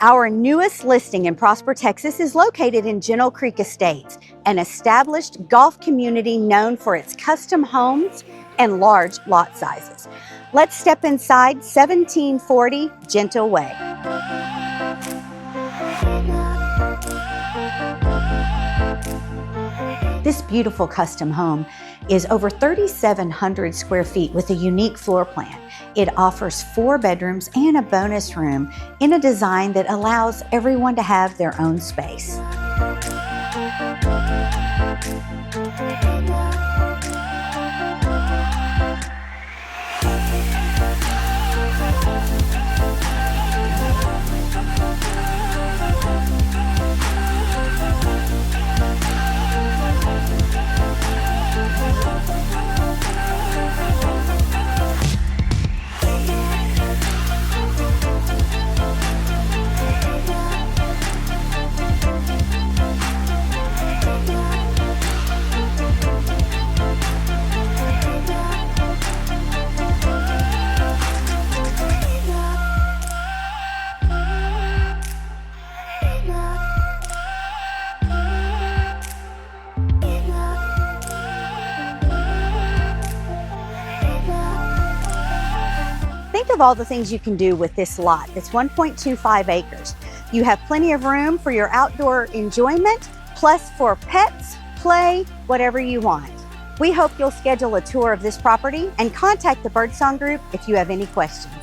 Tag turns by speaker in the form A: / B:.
A: Our newest listing in Prosper, Texas is located in Gentle Creek Estates, an established golf community known for its custom homes and large lot sizes. Let's step inside 1740 Gentle Way. This beautiful custom home is over 3,700 square feet with a unique floor plan. It offers 4 bedrooms and a bonus room in a design that allows everyone to have their own space. Think of all the things you can do with this lot. It's 1.25 acres. You have plenty of room for your outdoor enjoyment, plus for pets, play, whatever you want. We hope you'll schedule a tour of this property and contact the Birdsong Group if you have any questions.